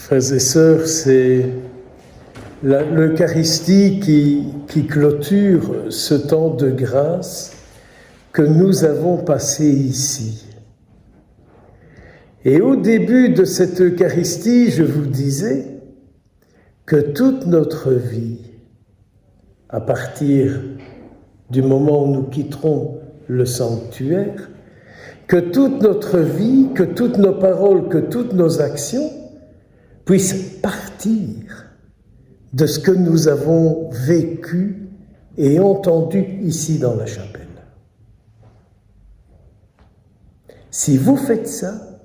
Frères et sœurs, c'est l'Eucharistie qui clôture ce temps de grâce que nous avons passé ici. Et au début de cette Eucharistie, je vous disais que toute notre vie, à partir du moment où nous quitterons le sanctuaire, que toute notre vie, que toutes nos paroles, que toutes nos actions puissent partir de ce que nous avons vécu et entendu ici dans la chapelle. Si vous faites ça,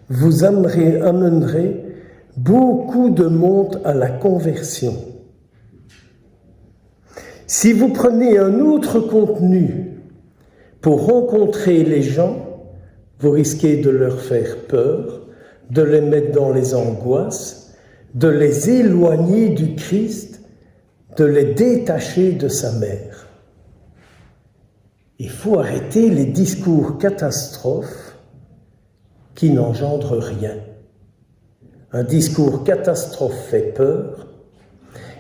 vous amènerez beaucoup de monde à la conversion. Si vous prenez un autre contenu pour rencontrer les gens, vous risquez de leur faire peur, de les mettre dans les angoisses, de les éloigner du Christ, de les détacher de sa mère. Il faut arrêter les discours catastrophes qui n'engendrent rien. Un discours catastrophe fait peur,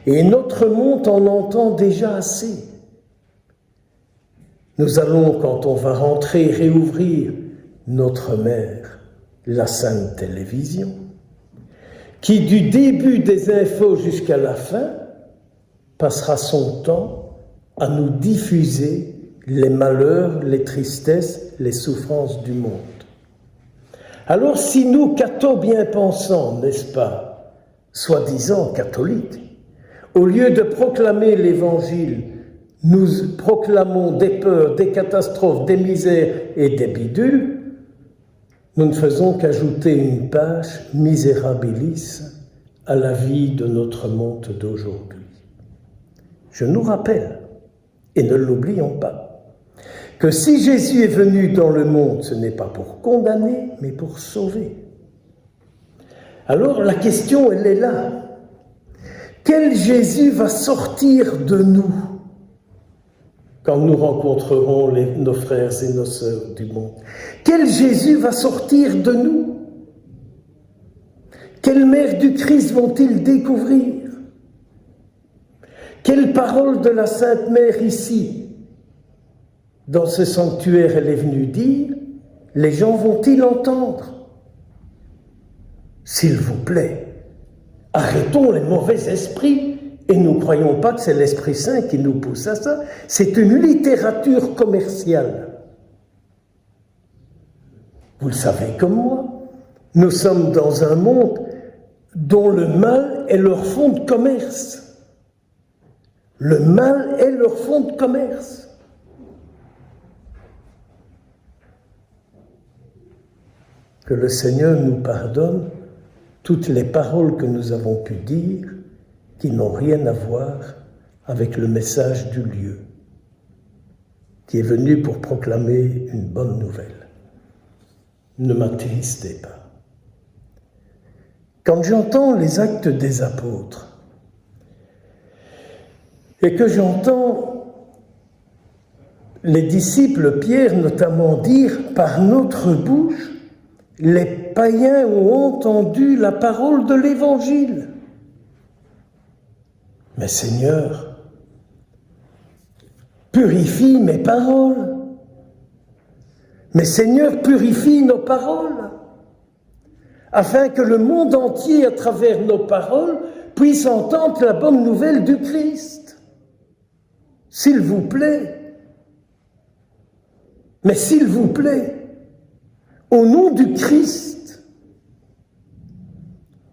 et notre monde en entend déjà assez. Nous allons, quand on va rentrer, réouvrir notre mère, la Sainte Télévision, qui du début des infos jusqu'à la fin passera son temps à nous diffuser les malheurs, les tristesses, les souffrances du monde. Alors si nous, cathos bien pensants, n'est-ce pas, soi-disant catholiques, au lieu de proclamer l'Évangile, nous proclamons des peurs, des catastrophes, des misères et des bidules, nous ne faisons qu'ajouter une page misérabilis à la vie de notre monde d'aujourd'hui. Je nous rappelle, et ne l'oublions pas, que si Jésus est venu dans le monde, ce n'est pas pour condamner, mais pour sauver. Alors la question, elle est là. Quel Jésus va sortir de nous quand nous rencontrerons nos frères et nos sœurs du monde? Quel Jésus va sortir de nous? Quelle mère du Christ vont-ils découvrir? Quelle parole de la Sainte Mère ici, dans ce sanctuaire, elle est venue dire? Les gens vont-ils entendre? S'il vous plaît, arrêtons les mauvais esprits et ne croyons pas que c'est l'Esprit Saint qui nous pousse à ça. C'est une littérature commerciale. Vous le savez comme moi, nous sommes dans un monde dont le mal est leur fonds de commerce. Le mal est leur fonds de commerce. Que le Seigneur nous pardonne toutes les paroles que nous avons pu dire qui n'ont rien à voir avec le message du lieu, qui est venu pour proclamer une bonne nouvelle. Ne m'attristez pas. Quand j'entends les actes des apôtres et que j'entends les disciples, Pierre notamment, dire par notre bouche, les païens ont entendu la parole de l'Évangile. Mais Seigneur, purifie mes paroles. Mais Seigneur, purifie nos paroles, afin que le monde entier, à travers nos paroles, puisse entendre la bonne nouvelle du Christ. S'il vous plaît. Mais s'il vous plaît, au nom du Christ,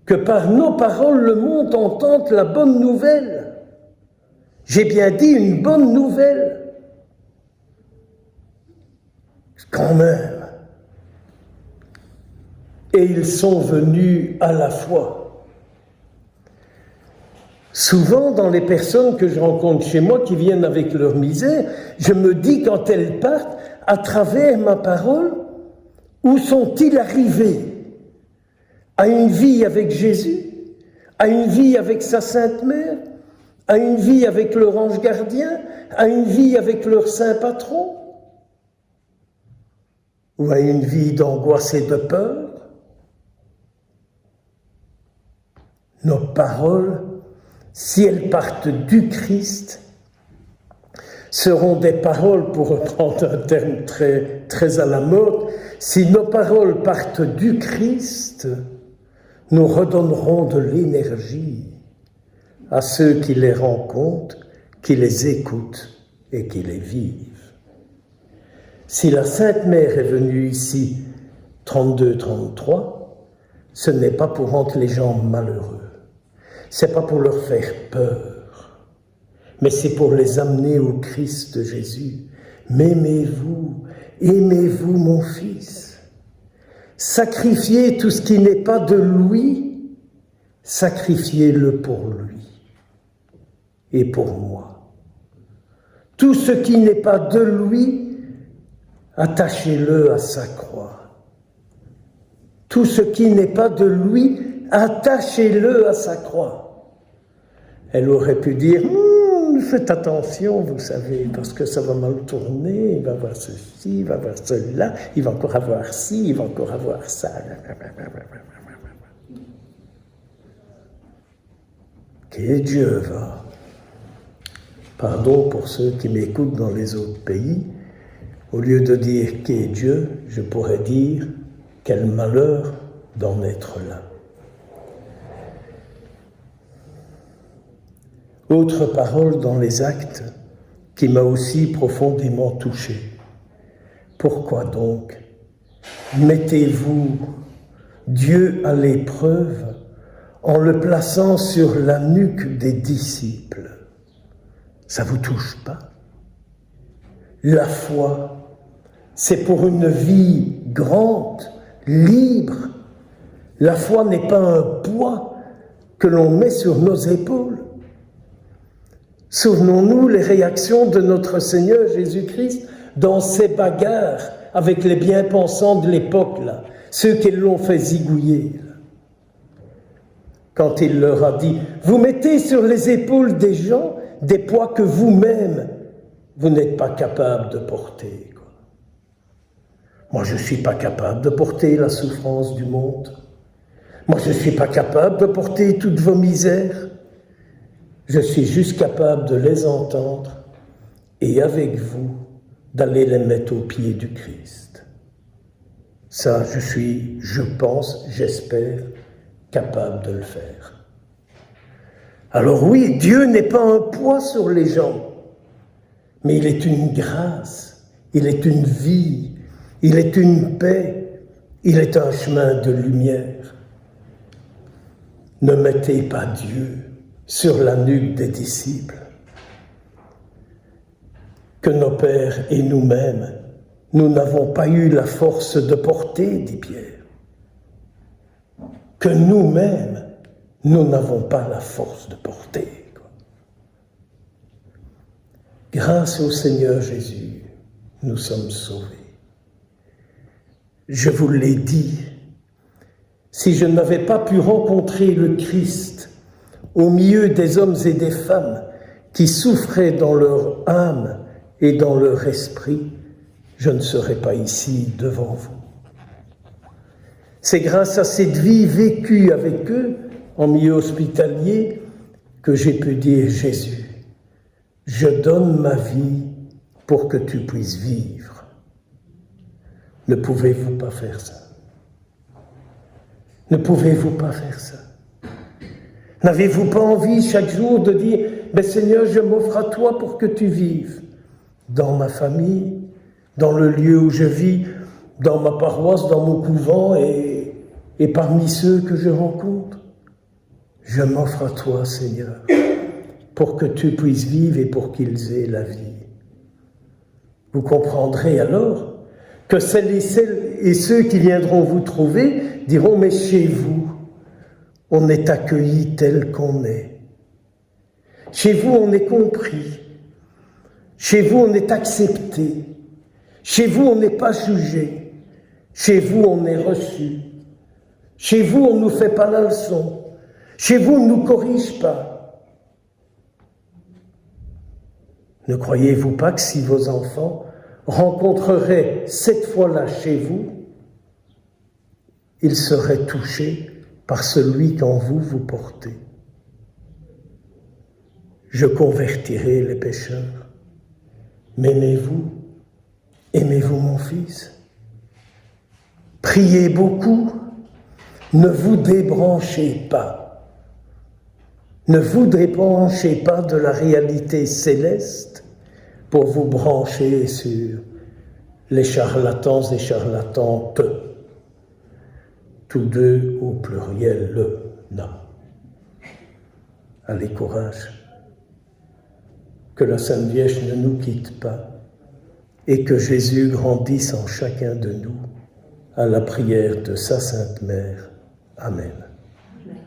que par nos paroles le monde entende la bonne nouvelle. J'ai bien dit une bonne nouvelle. Quand même. Et ils sont venus à la foi. Souvent, dans les personnes que je rencontre chez moi qui viennent avec leur misère, je me dis quand elles partent, à travers ma parole, où sont-ils arrivés? À une vie avec Jésus? À une vie avec sa Sainte Mère? À une vie avec leur ange gardien? À une vie avec leur saint patron? Ou à une vie d'angoisse et de peur? nos paroles, si elles partent du Christ, seront des paroles, pour reprendre un terme très, très à la mode, si nos paroles partent du Christ, nous redonnerons de l'énergie à ceux qui les rencontrent, qui les écoutent et qui les vivent. Si la Sainte Mère est venue ici 32-33, ce n'est pas pour rendre les gens malheureux, c'est pas pour leur faire peur, mais c'est pour les amener au Christ Jésus. M'aimez-vous, aimez-vous mon Fils. Sacrifiez tout ce qui n'est pas de lui, sacrifiez-le pour lui et pour moi. Tout ce qui n'est pas de lui, attachez-le à sa croix. Tout ce qui n'est pas de lui, attachez-le à sa croix. Elle aurait pu dire, faites attention, vous savez, parce que ça va mal tourner, il va avoir ceci, il va avoir cela, il va encore avoir ci, il va encore avoir ça. Que Dieu va. Pardon pour ceux qui m'écoutent dans les autres pays. Au lieu de dire qu'est Dieu, je pourrais dire quel malheur d'en être là. Autre parole dans les Actes qui m'a aussi profondément touché. Pourquoi donc mettez-vous Dieu à l'épreuve en le plaçant sur la nuque des disciples? Ça vous touche pas? La foi, c'est pour une vie grande, libre. La foi n'est pas un poids que l'on met sur nos épaules. Souvenons-nous les réactions de notre Seigneur Jésus-Christ dans ces bagarres avec les bien-pensants de l'époque, là, ceux qui l'ont fait zigouiller. Là. Quand il leur a dit, vous mettez sur les épaules des gens des poids que vous-même, vous n'êtes pas capable de porter. Quoi. Moi, je ne suis pas capable de porter la souffrance du monde. Moi, je ne suis pas capable de porter toutes vos misères. Je suis juste capable de les entendre et avec vous, d'aller les mettre aux pieds du Christ. Ça, je pense, j'espère, capable de le faire. Alors oui, Dieu n'est pas un poids sur les gens, mais il est une grâce, il est une vie, il est une paix, il est un chemin de lumière. Ne mettez pas Dieu sur la nuque des disciples, que nos pères et nous-mêmes, nous n'avons pas eu la force de porter, dit Pierre. Que nous-mêmes, nous n'avons pas la force de porter. Grâce au Seigneur Jésus, nous sommes sauvés. Je vous l'ai dit, si je n'avais pas pu rencontrer le Christ au milieu des hommes et des femmes qui souffraient dans leur âme et dans leur esprit, je ne serais pas ici devant vous. C'est grâce à cette vie vécue avec eux, en milieu hospitalier, que j'ai pu dire, Jésus, je donne ma vie pour que tu puisses vivre. Ne pouvez-vous pas faire ça? Ne pouvez-vous pas faire ça? N'avez-vous pas envie chaque jour de dire, mais Seigneur, je m'offre à toi pour que tu vives dans ma famille, dans le lieu où je vis, dans ma paroisse, dans mon couvent et parmi ceux que je rencontre. Je m'offre à toi, Seigneur, pour que tu puisses vivre et pour qu'ils aient la vie. Vous comprendrez alors que celles et ceux qui viendront vous trouver diront, mais chez vous, on est accueilli tel qu'on est. Chez vous, on est compris. Chez vous, on est accepté. Chez vous, on n'est pas jugé. Chez vous, on est reçu. Chez vous, on ne nous fait pas la leçon. Chez vous, on ne nous corrige pas. Ne croyez-vous pas que si vos enfants rencontreraient cette foi-là chez vous, ils seraient touchés par celui qu'en vous vous portez. Je convertirai les pécheurs. M'aimez-vous? Aimez-vous mon Fils? Priez beaucoup, ne vous débranchez pas. Ne vous débranchez pas de la réalité céleste pour vous brancher sur les charlatans et charlatantes, tous deux au pluriel, non. Allez, courage. Que la Sainte Vierge ne nous quitte pas et que Jésus grandisse en chacun de nous à la prière de sa Sainte Mère. Amen. Amen.